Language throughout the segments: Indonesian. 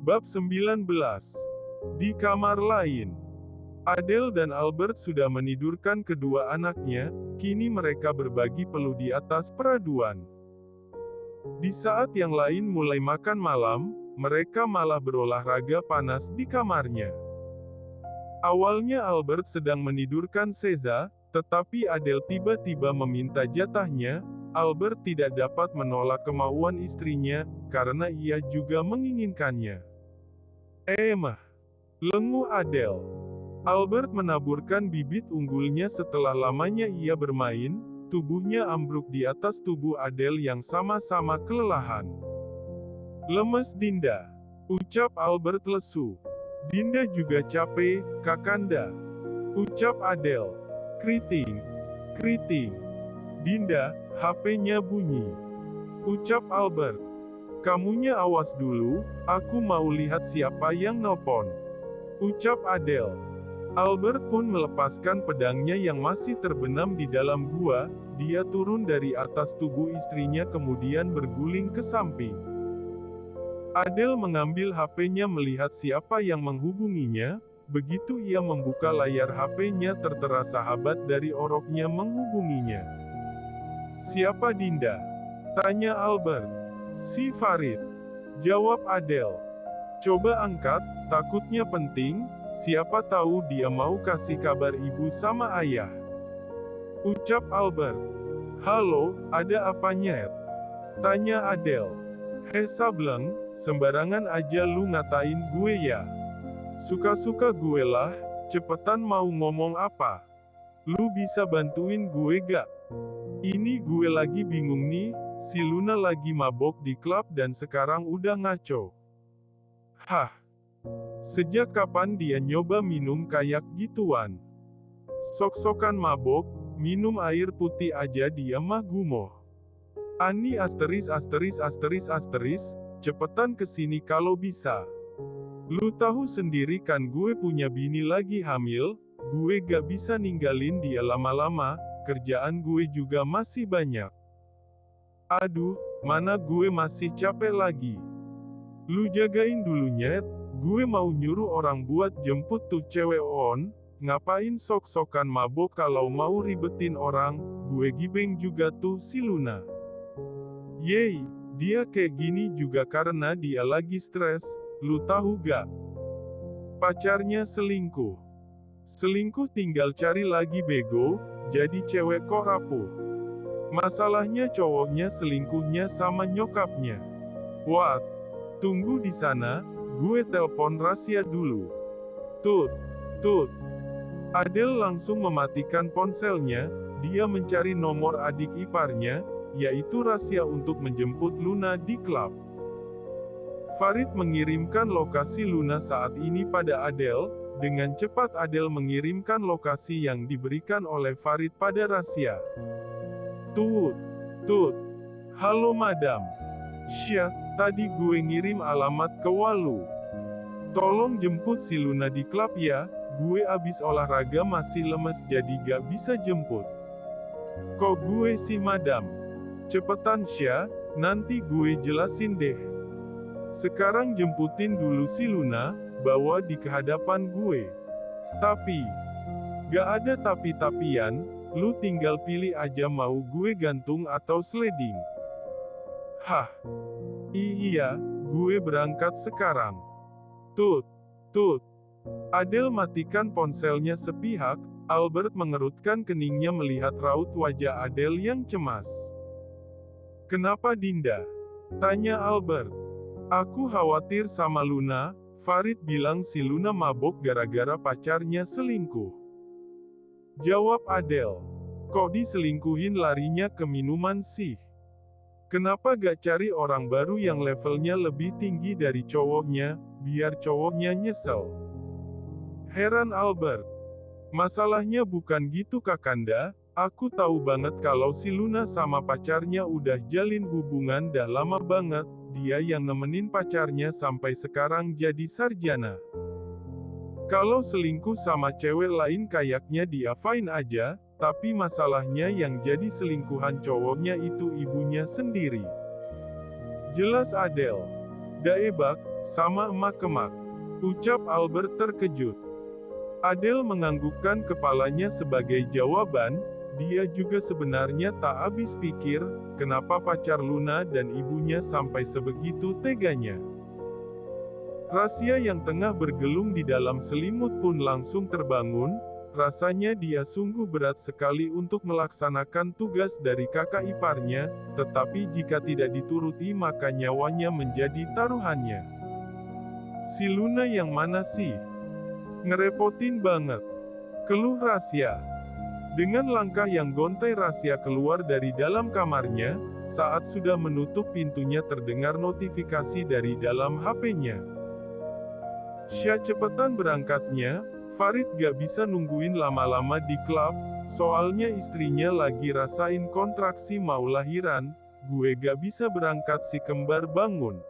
Bab 19. Di kamar lain, Adele dan Albert sudah menidurkan kedua anaknya, kini mereka berbagi peluh di atas peraduan. Di saat yang lain mulai makan malam, mereka malah berolahraga panas di kamarnya. Awalnya Albert sedang menidurkan Seza, tetapi Adele tiba-tiba meminta jatahnya. Albert tidak dapat menolak kemauan istrinya, karena ia juga menginginkannya. Lenguh Adele. Albert menaburkan bibit unggulnya setelah lamanya ia bermain, tubuhnya ambruk di atas tubuh Adele yang sama-sama kelelahan. Lemes Dinda, ucap Albert lesu. Dinda juga capek, Kakanda, ucap Adele. Kriting. Dinda, HP-nya bunyi, ucap Albert. Kamunya awas dulu, aku mau lihat siapa yang nelpon, ucap Adele. Albert pun melepaskan pedangnya yang masih terbenam di dalam gua. Dia turun dari atas tubuh istrinya kemudian berguling ke samping. Adele mengambil HP-nya melihat siapa yang menghubunginya. Begitu ia membuka layar HP-nya tertera sahabat dari oroknya menghubunginya. Siapa Dinda? Tanya Albert. Si Farid, jawab Adele. Coba angkat, takutnya penting, siapa tahu dia mau kasih kabar ibu sama ayah, ucap Albert. Halo, ada apa nyet? Tanya Adele. Sableng, sembarangan aja lu ngatain gue ya. Suka-suka gue lah, cepetan mau ngomong apa? Lu bisa bantuin gue gak? Ini gue lagi bingung nih, si Luna lagi mabok di klub dan sekarang udah ngaco. Hah? Sejak kapan dia nyoba minum kayak gituan? Sok-sokan mabok, minum air putih aja dia mah gumoh. Ani cepetan kesini kalau bisa. Lu tahu sendiri kan gue punya bini lagi hamil, gue gak bisa ninggalin dia lama-lama, kerjaan gue juga masih banyak. Aduh, mana gue masih capek lagi. Lu jagain dulu nyet, gue mau nyuruh orang buat jemput tuh cewek on, ngapain sok-sokan mabok kalau mau ribetin orang, gue gibeng juga tuh si Luna. Yeay, dia kayak gini juga karena dia lagi stres, lu tahu gak? Pacarnya selingkuh. Selingkuh tinggal cari lagi bego, jadi cewek kok rapuh. Masalahnya cowoknya selingkuhnya sama nyokapnya. What? Tunggu di sana, gue telpon rahasia dulu. Tut. Adele langsung mematikan ponselnya, dia mencari nomor adik iparnya, yaitu rahasia untuk menjemput Luna di klub. Farid mengirimkan lokasi Luna saat ini pada Adele, dengan cepat Adele mengirimkan lokasi yang diberikan oleh Farid pada rahasia. Tut. Halo madam. Syah, tadi gue ngirim alamat ke Walu. Tolong jemput si Luna di klub ya, gue abis olahraga masih lemes jadi gak bisa jemput. Kok gue sih madam? Cepetan Syah, nanti gue jelasin deh. Sekarang jemputin dulu si Luna, bawa di kehadapan gue. Tapi, gak ada tapi-tapian, lu tinggal pilih aja mau gue gantung atau sliding. Hah? Iya, gue berangkat sekarang. Tut. Adele matikan ponselnya sepihak, Albert mengerutkan keningnya melihat raut wajah Adele yang cemas. Kenapa Dinda? Tanya Albert. Aku khawatir sama Luna, Farid bilang si Luna mabok gara-gara pacarnya selingkuh. Jawab Adele. Kok diselingkuhin larinya ke minuman sih? Kenapa gak cari orang baru yang levelnya lebih tinggi dari cowoknya, biar cowoknya nyesel? Heran Albert. Masalahnya bukan gitu Kakanda, aku tahu banget kalau si Luna sama pacarnya udah jalin hubungan dah lama banget, dia yang nemenin pacarnya sampai sekarang jadi sarjana. Kalau selingkuh sama cewek lain kayaknya dia fine aja, tapi masalahnya yang jadi selingkuhan cowoknya itu ibunya sendiri. Jelas Adele. Daebak, Sama emak-emak, ucap Albert terkejut. Adele menganggukkan kepalanya sebagai jawaban. Dia juga sebenarnya tak habis pikir, kenapa pacar Luna dan ibunya sampai sebegitu teganya. Rasia yang tengah bergelung di dalam selimut pun langsung terbangun. Rasanya dia sungguh berat sekali untuk melaksanakan tugas dari kakak iparnya, tetapi jika tidak dituruti maka nyawanya menjadi taruhannya. Si Luna yang mana sih? Ngerepotin banget, keluh Rasia. Dengan langkah yang gontai Rasia keluar dari dalam kamarnya. Saat sudah menutup pintunya terdengar notifikasi dari dalam HP-nya. Syah, cepetan berangkatnya, Farid gak bisa nungguin lama-lama di klub, soalnya istrinya lagi rasain kontraksi mau lahiran, gue gak bisa berangkat. Si kembar bangun.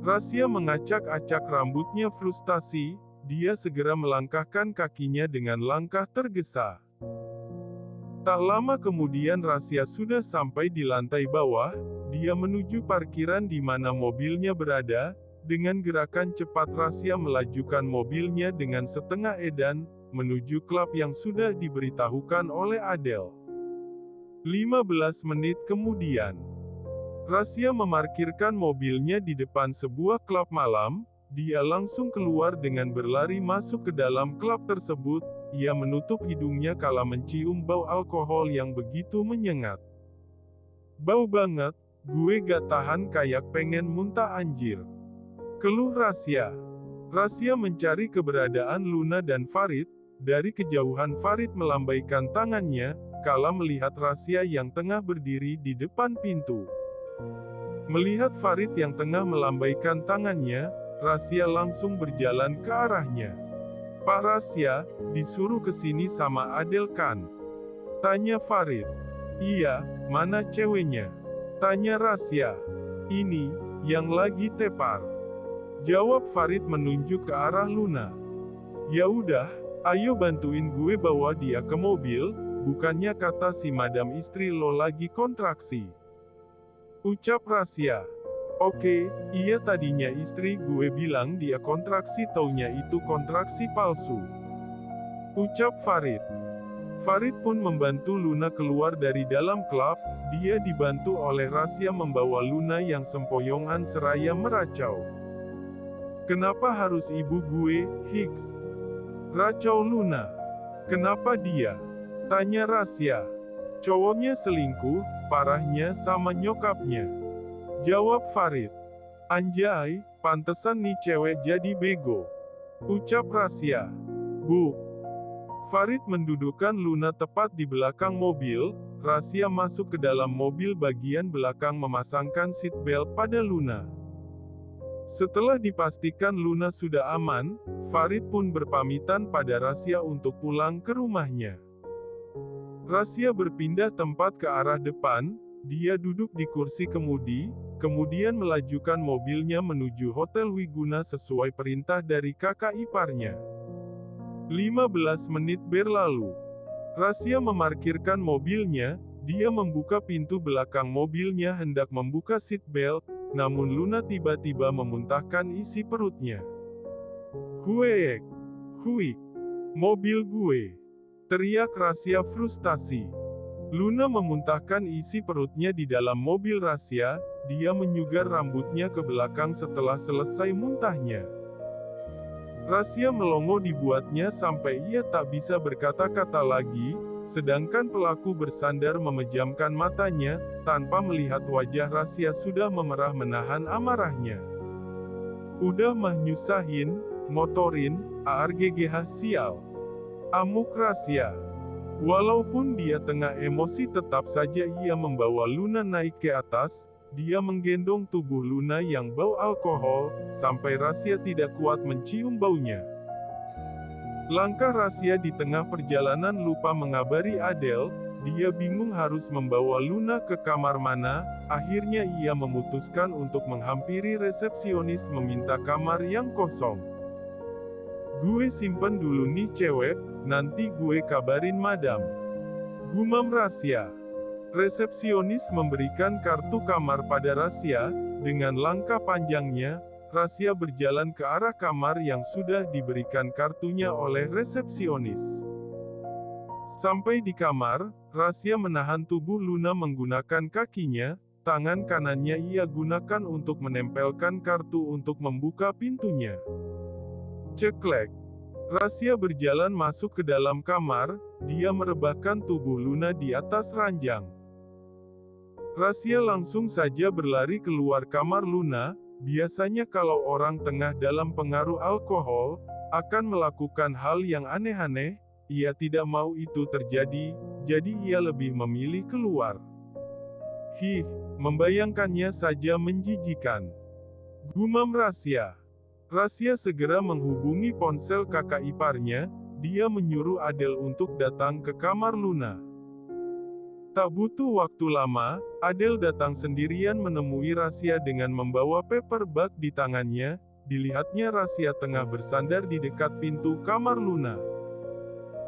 Rasia mengacak-acak rambutnya frustasi, dia segera melangkahkan kakinya dengan langkah tergesa. Tak lama kemudian Rasia sudah sampai di lantai bawah. Dia menuju parkiran di mana mobilnya berada. Dengan gerakan cepat Rasia melajukan mobilnya dengan setengah edan, menuju klub yang sudah diberitahukan oleh Adele. 15 menit kemudian, Rasia memarkirkan mobilnya di depan sebuah klub malam. Dia langsung keluar dengan berlari masuk ke dalam klub tersebut. Ia menutup hidungnya kala mencium bau alkohol yang begitu menyengat. Bau banget, gue gak tahan, kayak pengen muntah anjir. Keluh Rasia. Rasia mencari keberadaan Luna dan Farid. Dari kejauhan Farid melambaikan tangannya, kala melihat Rasia yang tengah berdiri di depan pintu. Melihat Farid yang tengah melambaikan tangannya, Rasia langsung berjalan ke arahnya. Pak Rasia, disuruh kesini sama Adele kan? Tanya Farid. Iya, mana ceweknya? Tanya Rasia. Ini, yang lagi tepar. Jawab Farid menunjuk ke arah Luna. Ya udah, ayo bantuin gue bawa dia ke mobil, bukannya kata si madam istri lo lagi kontraksi. Ucap Rasia. Oke, iya tadinya istri gue bilang dia kontraksi, taunya itu kontraksi palsu. Ucap Farid. Farid pun membantu Luna keluar dari dalam klub. Dia dibantu oleh Rasia membawa Luna yang sempoyongan seraya meracau. Kenapa harus ibu gue, Hicks? Racau Luna. Kenapa dia? Tanya Rasia. Cowoknya selingkuh, parahnya sama nyokapnya. Jawab Farid. Anjay, pantesan nih cewek jadi bego. Ucap Rasia. Bu. Farid mendudukkan Luna tepat di belakang mobil. Rasia masuk ke dalam mobil bagian belakang memasangkan seat belt pada Luna. Setelah dipastikan Luna sudah aman, Farid pun berpamitan pada Rasia untuk pulang ke rumahnya. Rasia berpindah tempat ke arah depan. Dia duduk di kursi kemudi, kemudian melajukan mobilnya menuju Hotel Wiguna sesuai perintah dari kakak iparnya. 15 menit berlalu. Rasia memarkirkan mobilnya. Dia membuka pintu belakang mobilnya hendak membuka seat belt, namun Luna tiba-tiba memuntahkan isi perutnya. Hueek, huik, mobil gue. Teriak Rasia frustasi. Luna memuntahkan isi perutnya di dalam mobil Rasia. Dia menyugar rambutnya ke belakang setelah selesai muntahnya. Rasia melongo dibuatnya sampai ia tak bisa berkata-kata lagi. Sedangkan pelaku bersandar memejamkan matanya, tanpa melihat wajah Rasia sudah memerah menahan amarahnya. Udah mah nyusahin, motorin, ARGGH sial. Amuk Rasia. Walaupun dia tengah emosi tetap saja ia membawa Luna naik ke atas. Dia menggendong tubuh Luna yang bau alkohol, sampai Rasia tidak kuat mencium baunya. Langkah Rasia di tengah perjalanan lupa mengabari Adele. Dia bingung harus membawa Luna ke kamar mana. Akhirnya ia memutuskan untuk menghampiri resepsionis meminta kamar yang kosong. Gue simpen dulu nih cewek, nanti gue kabarin madam. Gumam Rasia. Resepsionis memberikan kartu kamar pada Rasia. Dengan langkah panjangnya, Rasya berjalan ke arah kamar yang sudah diberikan kartunya oleh resepsionis. Sampai di kamar, Rasya menahan tubuh Luna menggunakan kakinya, tangan kanannya ia gunakan untuk menempelkan kartu untuk membuka pintunya. Ceklek. Rasya berjalan masuk ke dalam kamar, dia merebahkan tubuh Luna di atas ranjang. Rasya langsung saja berlari keluar kamar Luna. Biasanya kalau orang tengah dalam pengaruh alkohol, akan melakukan hal yang aneh-aneh, ia tidak mau itu terjadi, jadi ia lebih memilih keluar. Membayangkannya saja menjijikan. Gumam Rasya. Rasya segera menghubungi ponsel kakak iparnya, dia menyuruh Adele untuk datang ke kamar Luna. Tak butuh waktu lama, Adele datang sendirian menemui Rasya dengan membawa paper bag di tangannya. Dilihatnya Rasya tengah bersandar di dekat pintu kamar Luna.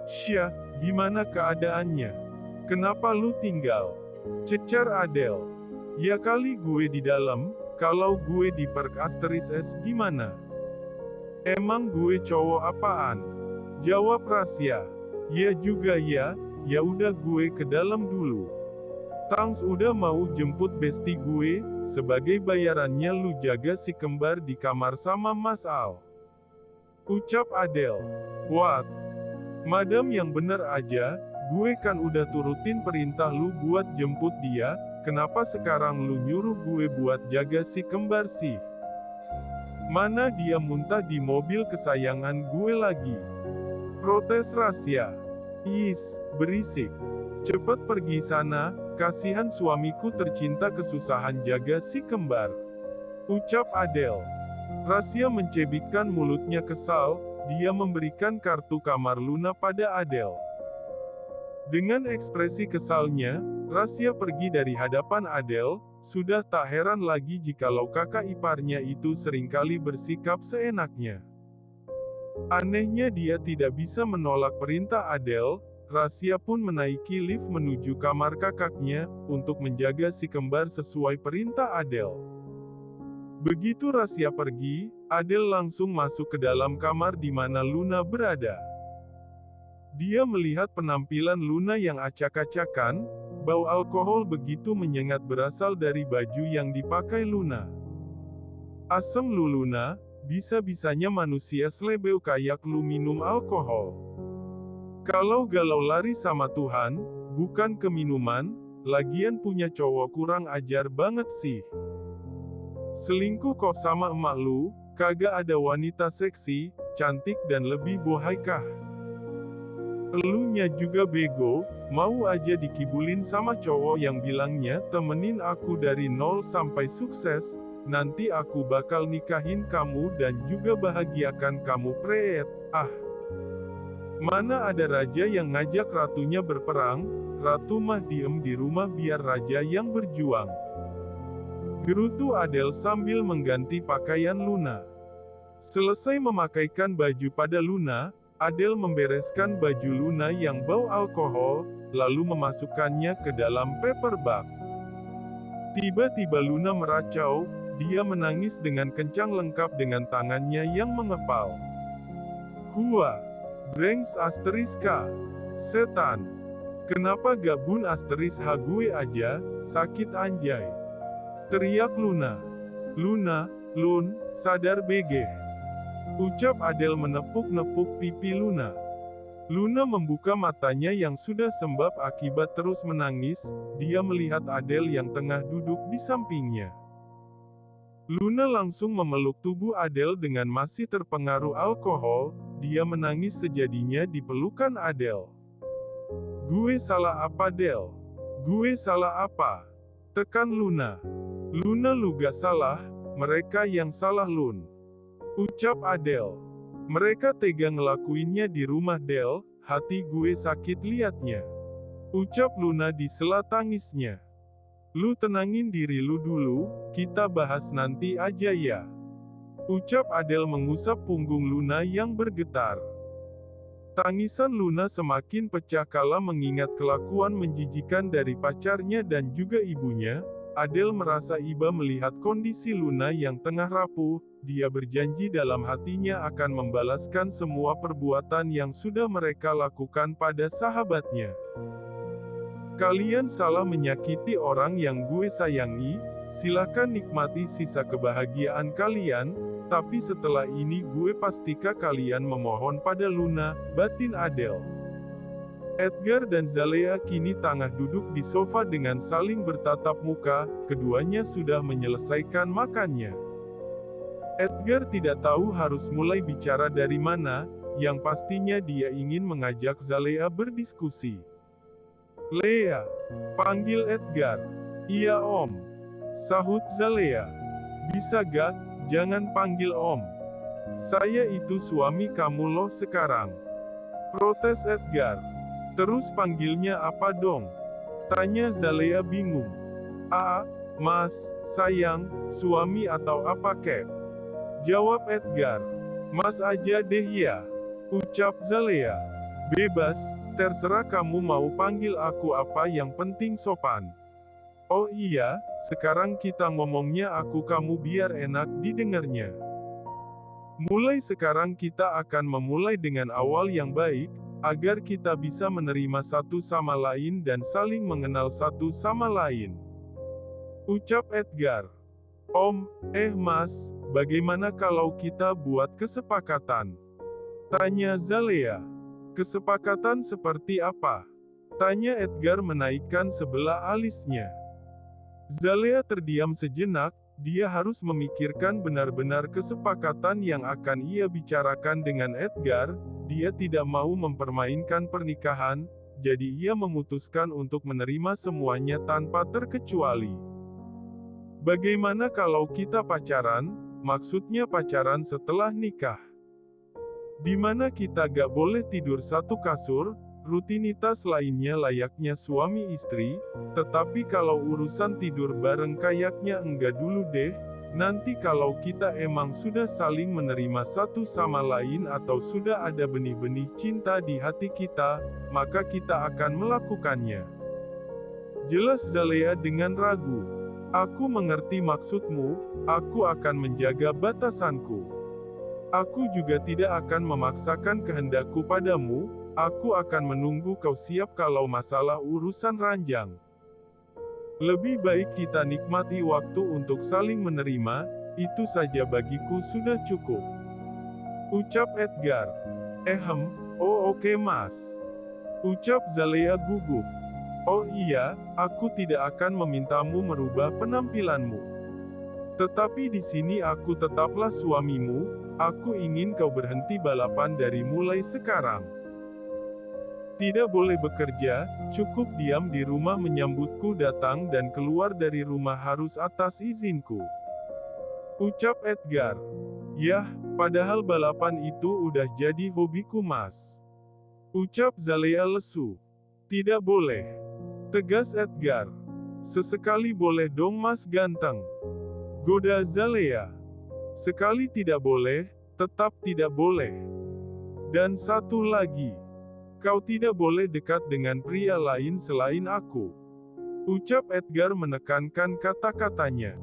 "Syah, gimana keadaannya? Kenapa lu tinggal?" cecar Adele. "Ya kali gue di dalam, kalau gue di Park Asteris S gimana? Emang gue cowok apaan?" jawab Rasya. "Ya juga ya. Ya udah gue ke dalam dulu. Tangs udah mau jemput besti gue, sebagai bayarannya lu jaga si kembar di kamar sama Mas Al," ucap Adele. "What? Madam yang bener aja, gue kan udah turutin perintah lu buat jemput dia, kenapa sekarang lu nyuruh gue buat jaga si kembar sih? Mana dia muntah di mobil kesayangan gue lagi," protes Rasya. Berisik. Cepet pergi sana, kasihan suamiku tercinta kesusahan jaga si kembar," ucap Adele. Rasya mencebitkan mulutnya kesal, dia memberikan kartu kamar Luna pada Adele. Dengan ekspresi kesalnya, Rasya pergi dari hadapan Adele, sudah tak heran lagi jikalau kakak iparnya itu seringkali bersikap seenaknya. Anehnya dia tidak bisa menolak perintah Adele. Rasya pun menaiki lift menuju kamar kakaknya, untuk menjaga si kembar sesuai perintah Adele. Begitu Rasya pergi, Adele langsung masuk ke dalam kamar di mana Luna berada. Dia melihat penampilan Luna yang acak-acakan, bau alkohol begitu menyengat berasal dari baju yang dipakai Luna. "Asem lu Luna, bisa-bisanya manusia slebeu kayak lu minum alkohol. Kalau galau lari sama Tuhan, bukan ke minuman, lagian punya cowok kurang ajar banget sih. Selingkuh kok sama emak lu, kagak ada wanita seksi, cantik dan lebih bohai kah? Elunya juga bego, mau aja dikibulin sama cowok yang bilangnya temenin aku dari nol sampai sukses, nanti aku bakal nikahin kamu dan juga bahagiakan kamu preet. Mana ada raja yang ngajak ratunya berperang, ratu mah diem di rumah biar raja yang berjuang," gerutu Adele sambil mengganti pakaian Luna. Selesai memakaikan baju pada Luna, Adele membereskan baju Luna yang bau alkohol, lalu memasukkannya ke dalam paper bag. Tiba-tiba Luna meracau, dia menangis dengan kencang lengkap dengan tangannya yang mengepal. Brengs asteriska. Setan. Kenapa gak bun asteris H gue aja, sakit anjay. Teriak Luna. Lun, sadar BG. Ucap Adele menepuk-nepuk pipi Luna. Luna membuka matanya yang sudah sembab akibat terus menangis, dia melihat Adele yang tengah duduk di sampingnya. Luna langsung memeluk tubuh Adele dengan masih terpengaruh alkohol, dia menangis sejadinya di pelukan Adele. "Gue salah apa Del? Gue salah apa?" tekan Luna. "Luna lu gak salah, mereka yang salah Lun," ucap Adele. "Mereka tega ngelakuinnya di rumah Del, hati gue sakit liatnya," ucap Luna di sela tangisnya. "Lu tenangin diri lu dulu, kita bahas nanti aja ya," ucap Adele mengusap punggung Luna yang bergetar. Tangisan Luna semakin pecah kala mengingat kelakuan menjijikan dari pacarnya dan juga ibunya. Adele merasa iba melihat kondisi Luna yang tengah rapuh. Dia berjanji dalam hatinya akan membalaskan semua perbuatan yang sudah mereka lakukan pada sahabatnya. Kalian salah menyakiti orang yang gue sayangi, silakan nikmati sisa kebahagiaan kalian, tapi setelah ini gue pastikan kalian memohon pada Luna, batin Adele. Edgar dan Zalea kini tengah duduk di sofa dengan saling bertatap muka, keduanya sudah menyelesaikan makannya. Edgar tidak tahu harus mulai bicara dari mana, yang pastinya dia ingin mengajak Zalea berdiskusi. Lea, panggil Edgar. Iya om, sahut Zalea. Bisa gak, jangan panggil om. Saya itu suami kamu loh sekarang. Protes Edgar. Terus panggilnya apa dong? Tanya Zalea bingung. Mas, sayang, suami atau apa kek? Jawab Edgar. Mas aja deh ya. Ucap Zalea. Bebas, terserah kamu mau panggil aku apa yang penting sopan. Oh iya, sekarang kita ngomongnya aku kamu biar enak didengarnya. Mulai sekarang kita akan memulai dengan awal yang baik, agar kita bisa menerima satu sama lain dan saling mengenal satu sama lain. Ucap Edgar. Om, Mas, bagaimana kalau kita buat kesepakatan? Tanya Zalea. Kesepakatan seperti apa? Tanya Edgar menaikkan sebelah alisnya. Zalea terdiam sejenak, dia harus memikirkan benar-benar kesepakatan yang akan ia bicarakan dengan Edgar. Dia tidak mau mempermainkan pernikahan, jadi ia memutuskan untuk menerima semuanya tanpa terkecuali. Bagaimana kalau kita pacaran? Maksudnya pacaran setelah nikah. Dimana kita gak boleh tidur satu kasur, rutinitas lainnya layaknya suami istri, tetapi kalau urusan tidur bareng kayaknya enggak dulu deh. Nanti kalau kita emang sudah saling menerima satu sama lain atau sudah ada benih-benih cinta di hati kita, maka kita akan melakukannya. Jelas Zalea dengan ragu. Aku mengerti maksudmu, aku akan menjaga batasanku. Aku juga tidak akan memaksakan kehendakku padamu, aku akan menunggu kau siap kalau masalah urusan ranjang. Lebih baik kita nikmati waktu untuk saling menerima, itu saja bagiku sudah cukup. Ucap Edgar. Oh oke mas. Ucap Zalea gugup. Oh iya, aku tidak akan memintamu merubah penampilanmu. Tetapi di sini aku tetaplah suamimu, aku ingin kau berhenti balapan dari mulai sekarang. Tidak boleh bekerja, cukup diam di rumah menyambutku datang dan keluar dari rumah harus atas izinku. Ucap Edgar. Yah, padahal balapan itu udah jadi hobiku mas. Ucap Zalea lesu. Tidak boleh. Tegas Edgar. Sesekali boleh dong mas ganteng. Goda Zalea. Sekali tidak boleh, tetap tidak boleh. Dan satu lagi. Kau tidak boleh dekat dengan pria lain selain aku. Ucap Edgar menekankan kata-katanya.